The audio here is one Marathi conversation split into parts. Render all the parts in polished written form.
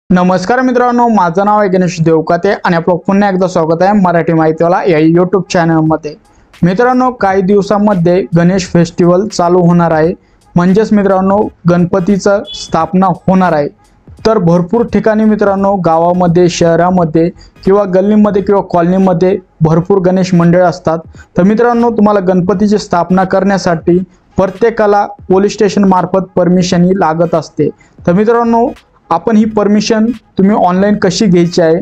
नमस्कार मित्रांनो, माझं नाव आहे गणेश देवकाते आणि आपलं पुन्हा एकदा स्वागत आहे मराठी माहितीवाला या यूट्यूब चॅनलमध्ये। मित्रांनो, काही दिवसांमध्ये गणेश फेस्टिवल चालू होणार आहे। म्हणजेच मित्रांनो, गणपतीचं स्थापना होणार आहे। तर भरपूर ठिकाणी मित्रांनो, गावामध्ये, शहरामध्ये किंवा गल्लीमध्ये किंवा कॉलनीमध्ये भरपूर गणेश मंडळ असतात। तर मित्रांनो, तुम्हाला गणपतीची स्थापना करण्यासाठी प्रत्येकाला पोलीस स्टेशन मार्फत परमिशन ही लागत असते। तर मित्रांनो, आपण ही परमिशन तुम्ही ऑनलाइन कशी घ्यायची आहे,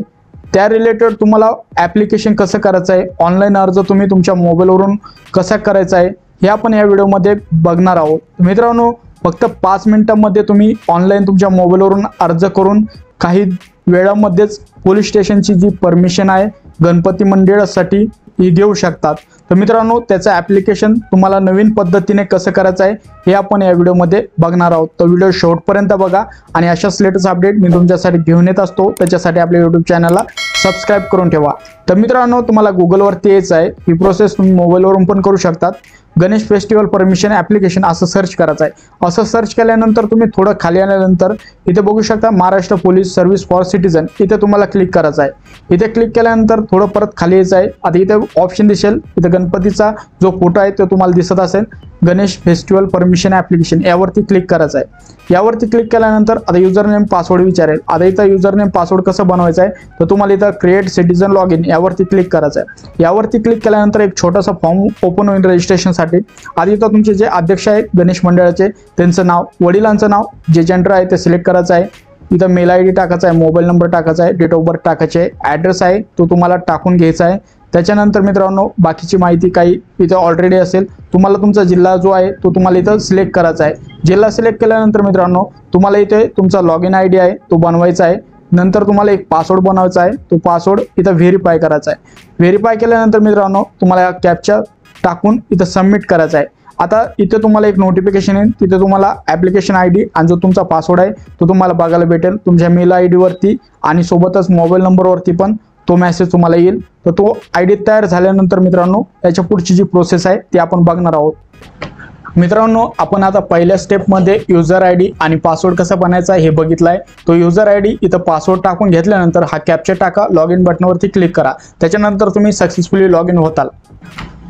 त्या रिलेटेड तुम्हाला ॲप्लिकेशन कसं करायचं आहे, ऑनलाइन अर्ज तुम्ही तुमच्या मोबाईलवरून कसा करायचा आहे, हे आपण या व्हिडिओमध्ये बघणार आहोत। मित्रांनो, फक्त 5 मिनिटांमध्ये तुम्ही ऑनलाइन तुमच्या मोबाईलवरून अर्ज करून काही वेळामध्येच पोलीस स्टेशनची जी परमिशन आहे गणपती मंडळासाठी ही घेऊ शकतात। तर मित्रांनो, त्याचं ॲप्लिकेशन तुम्हाला नवीन पद्धतीने कसं करायचं आहे हे आपण या व्हिडिओमध्ये बघणार आहोत। तर व्हिडिओ शेवटपर्यंत बघा आणि अशाच लेटेस्ट अपडेट मी तुमच्यासाठी घेऊन येत असतो। त्याच्यासाठी आपल्या यूट्यूब चॅनलला सबस्क्राइब करून ठेवा। तर मित्रांनो, तुम्हाला गुगलवरती यायचं आहे। ही प्रोसेस तुम्ही मोबाईलवरून पण करू शकतात। गणेश फेस्टिवल परमिशन ॲप्लिकेशन असं सर्च करायचं आहे। असं सर्च केल्यानंतर तुम्ही थोडं खाली आल्यानंतर इथे बघू शकता Maharashtra police service for citizen, इथे तुम्हाला क्लिक करायचं आहे। इथे क्लिक केल्यानंतर थोडं परत खाली यायचं आहे। आता इथे ऑप्शन दिसेल, इथे गणपतीचा जो फोटो आहे तो तुम्हाला दिसत असेल, गणेश फेस्टिवल परमिशन ॲप्लिकेशन, यावरती क्लिक करायचं आहे। यावरती क्लिक केल्यानंतर आता युजर नेम पासवर्ड विचारेल। आता इथं युजर नेम पासवर्ड कसं बनवायचं आहे तर तुम्हाला इथं क्रिएट सिटीजन लॉग इन यावरती क्लिक करायचं आहे। यावरती क्लिक केल्यानंतर एक छोटासा फॉर्म ओपन होईल रजिस्ट्रेशनसाठी। आधी इथं तुमचे जे अध्यक्ष आहेत गणेश मंडळाचे त्यांचं नाव, वडिलांचं नाव, जे जेंडर आहे ते सिलेक्ट करायचं आहे। इथं मेल ID टाकायचा आहे, मोबाईल नंबर टाकायचा आहे, डेट ऑफ बर्थ टाकायचे आहे, ॲड्रेस आहे तो तुम्हाला टाकून घ्यायचा आहे। त्याच्यानंतर मित्रांनो, बाकीची माहिती काही इथं ऑलरेडी असेल, तुम्हाला तुमचा जिल्हा जो आहे तो तुम्हाला इथं सिलेक्ट करायचा आहे। जिल्हा सिलेक्ट केल्यानंतर मित्रांनो, तुम्हाला इथे तुमचा लॉगिन ID आहे तो बनवायचा आहे। नंतर तुम्हाला एक पासवर्ड बनवायचा आहे, तो पासवर्ड इथं व्हेरीफाय करायचा आहे। व्हेरीफाय केल्यानंतर मित्रांनो, तुम्हाला कॅप्चा टाकून इथं सबमिट करायचं आहे। आता इथे तुम्हाला एक नोटिफिकेशन येईल, तिथे तुम्हाला ॲप्लिकेशन ID आणि जो तुमचा पासवर्ड आहे तो तुम्हाला बघायला भेटेल तुमच्या मेल ID वरती आणि सोबतच मोबाईल नंबरवरती पण तो मेसेज तुम्हाला येईल। तर तो ID तयार झाल्यानंतर मित्रांनो, त्याच्या पुढची जी प्रोसेस आहे ती आपण बघणार आहोत। मित्रांनो, आपण आता पहिल्या स्टेपमध्ये युजर ID आणि पासवर्ड कसा बनायचा हे बघितलं आहे। तो युजर ID इथं पासवर्ड टाकून घेतल्यानंतर हा कॅप्चा टाका, लॉग इन बटनावरती क्लिक करा, त्याच्यानंतर तुम्ही सक्सेसफुली लॉग इन होताल।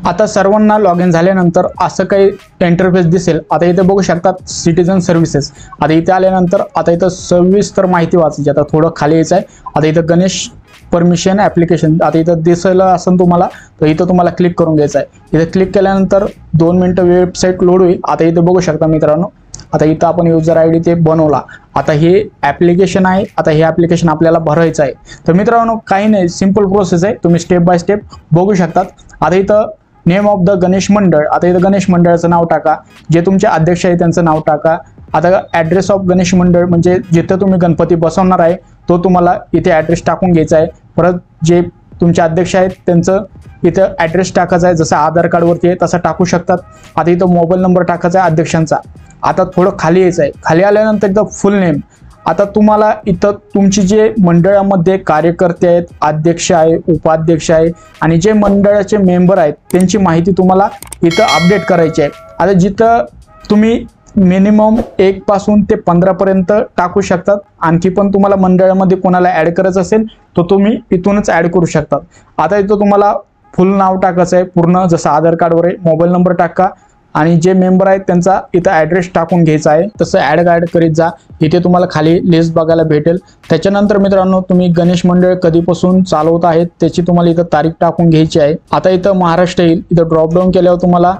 आता सर्वांना लॉग इन झाल्यानंतर असं काही इंटरफेस दिसेल। आता इथे बघू शकता सिटीजन सर्व्हिसेस, आता इथे आल्यानंतर आता इथं सविस्तर माहिती वाचायची। आता थोडं खाली यायचं आहे। आता इथं गणेश परमिशन ॲप्लिकेशन आता इथं दिसायला असेल तुम्हाला, तर इथं तुम्हाला क्लिक करून घ्यायचं आहे। इथे क्लिक केल्यानंतर 2 मिनिटं वेबसाईट लोड होईल। आता इथे बघू शकता मित्रांनो, आता इथं आपण युजर ID ते बनवला। आता हे ॲप्लिकेशन आहे, आता हे ॲप्लिकेशन आपल्याला भरायचं आहे। तर मित्रांनो, काही नाही, सिंपल प्रोसेस आहे, तुम्ही स्टेप बाय स्टेप बघू शकतात। आता इथं नेम ऑफ द गणेश मंडळ, आता इथं गणेश मंडळाचं नाव टाका, जे तुमचे अध्यक्ष आहे त्यांचं नाव टाका। आता ॲड्रेस ऑफ गणेश मंडळ म्हणजे जिथं तुम्ही गणपती बसवणार आहे तो तुम्हाला इथे ॲड्रेस टाकून घ्यायचा आहे। परत जे तुमचे अध्यक्ष आहेत त्यांचं इथं ॲड्रेस टाकायचा आहे, जसं आधार कार्डवरती आहे तसं टाकू शकतात। आता इथं मोबाईल नंबर टाकायचा आहे अध्यक्षांचा। आता थोडं खाली यायचं आहे। खाली आल्यानंतर इथं फुल नेम, आता तुम्हाला इथं तुमची जे मंडळामध्ये कार्यकर्ते आहेत, अध्यक्ष आहे, उपाध्यक्ष आहे आणि जे मंडळाचे मेंबर आहेत त्यांची माहिती तुम्हाला इथं अपडेट करायची आहे। आता जिथं तुम्ही मिनिमम 1 पासून ते 15 पर्यंत टाकू शकतात। आणखी पण तुम्हाला मंडळामध्ये कोणाला ॲड करायचं असेल तर तुम्ही इथूनच ॲड करू शकतात। आता इथं तुम्हाला फुल नाव टाकायचं आहे पूर्ण, जसं आधार कार्डवर आहे, मोबाईल नंबर टाका आणि जे मेंबर आहेत त्यांचा इथं ॲड्रेस टाकून घ्यायचा आहे। तसं ॲड करीत जा, इथे तुम्हाला खाली लिस्ट बघायला भेटेल। त्याच्यानंतर मित्रांनो, तुम्ही गणेश मंडळ कधीपासून चालवत आहेत त्याची तुम्हाला इथं तारीख टाकून घ्यायची आहे। आता इथं महाराष्ट्र येईल, इथं ड्रॉपडाऊन केल्यावर तुम्हाला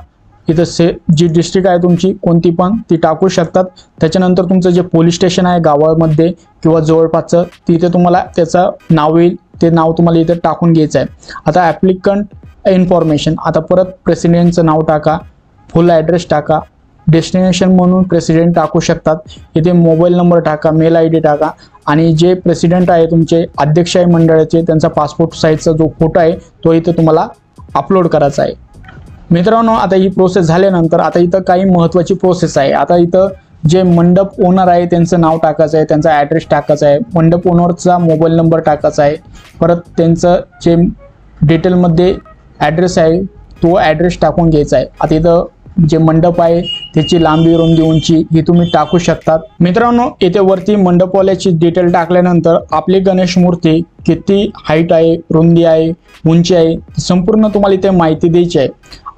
इथं जी डिस्ट्रिक्ट आहे तुमची कोणती पण ती टाकू शकतात। त्याच्यानंतर तुमचं जे पोलीस स्टेशन आहे गावामध्ये किंवा जवळपासचं, तिथे तुम्हाला त्याचं नाव येईल, ते नाव तुम्हाला इथे टाकून घ्यायचं आहे। आता ॲप्लिकंट इन्फॉर्मेशन, आता परत प्रेसिडेंटचं नाव टाका, फुल ॲड्रेस टाका, डेस्टिनेशन म्हणून प्रेसिडेंट टाकू शकतात। इथे मोबाईल नंबर टाका, मेल ID टाका आणि जे प्रेसिडेंट आहे तुमचे अध्यक्ष आहे मंडळाचे त्यांचा पासपोर्ट साईजचा जो फोटो आहे तो इथे तुम्हाला अपलोड करायचा आहे। मित्रांनो, आता ही प्रोसेस झाल्यानंतर आता इथं काही महत्त्वाची प्रोसेस आहे। आता इथं जे मंडप ओनर आहे त्यांचं नाव टाकायचं आहे, त्यांचा ॲड्रेस टाकायचा आहे, मंडप ओनरचा मोबाईल नंबर टाकायचा आहे, परत त्यांचं जे डिटेलमध्ये ॲड्रेस आहे तो ॲड्रेस टाकून घ्यायचा आहे। आता इथं जे मंडप आहे त्याची लांबी रुंदी उंची ही तुम्ही टाकू शकतात। मित्रांनो येथे वरती मंडपवाल्याची डिटेल टाकल्यानंतर आपली गणेश मूर्ती किती हाईट आहे, रुंदी आहे, उंची आहे संपूर्ण तुम्हाला इथे माहिती द्यायची आहे।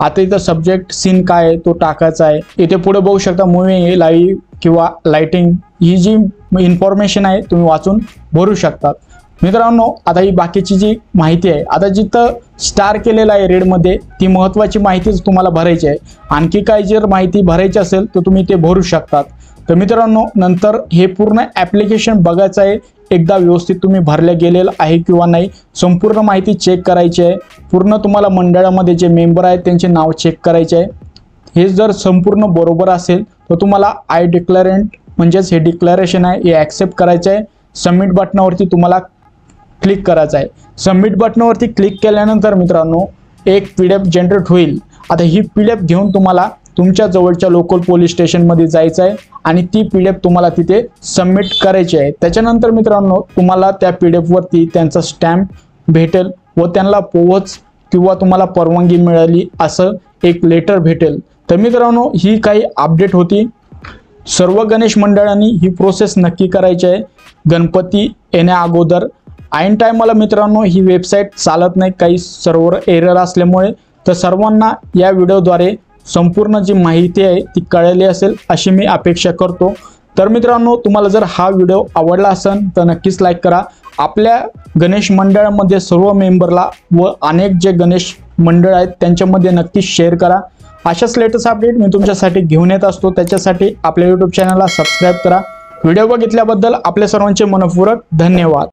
आता इथं सब्जेक्ट सीन काय आहे तो टाकायचा आहे। इथे पुढे बघू शकता मूव्हिंग लाईव्ह किंवा लाइटिंग ही जी इन्फॉर्मेशन आहे तुम्ही वाचून भरू शकतात। मित्रांनो आता ही बाकीची जी माहिती आहे, आता जिथं स्टार केलेलं आहे रेड मध्ये ती महत्त्वाची माहितीच तुम्हाला भरायची आहे। आणखी काय जर माहिती भरायची असेल तर तुम्ही ते भरू शकतात। तर मित्रांनो नंतर हे पूर्ण ॲप्लिकेशन बघायचं आहे, एकदा व्यवस्थित तुम्ही भरले गेलेलं आहे किंवा नाही संपूर्ण माहिती चेक करायची आहे। पूर्ण तुम्हाला मंडळामध्ये जे मेंबर आहेत त्यांचे नाव चेक करायचे आहे। हे जर संपूर्ण बरोबर असेल तर तुम्हाला आय डिक्लेरेंट म्हणजेच हे डिक्लेरेशन आहे हे ॲक्सेप्ट करायचं आहे। सबमिट बटनावरती तुम्हाला क्लिक करायचं आहे। सबमिट बटनावरती क्लिक केल्यानंतर मित्रांनो एक PDF जनरेट होईल। आता ही PDF घेऊन तुम्हाला तुमच्या जवळच्या लोकल पोलीस स्टेशनमध्ये जायचं आहे आणि ती PDF तुम्हाला तिथे सबमिट करायची आहे। त्याच्यानंतर मित्रांनो तुम्हाला त्या PDF वरती त्यांचा स्टॅम्प भेटेल व त्यांना पोहोच किंवा तुम्हाला परवानगी मिळाली असं एक लेटर भेटेल। तर मित्रांनो ही काही अपडेट होती। सर्व गणेश मंडळांनी ही प्रोसेस नक्की करायची आहे। गणपती येण्या अगोदर ऐन टायमाला मित्रांनो ही वेबसाईट चालत नाही, काही सर्व्हर एरर असल्यामुळे। तर सर्वांना या व्हिडिओद्वारे संपूर्ण जी माहिती आहे ती कळली असेल अशी मी अपेक्षा करतो। तर मित्रांनो तुम्हाला जर हा व्हिडिओ आवडला असेल तर नक्कीच लाईक करा। आपल्या गणेश मंडळामध्ये सर्व मेंबरला व अनेक जे गणेश मंडळ आहेत त्यांच्यामध्ये नक्कीच शेअर करा। अशाच लेटेस्ट अपडेट मी तुमच्यासाठी घेऊन येत असतो, त्याच्यासाठी आपल्या YouTube चॅनलला सबस्क्राईब करा। व्हिडिओ बघितल्याबद्दल आपल्या सर्वांचे मनपूर्वक धन्यवाद।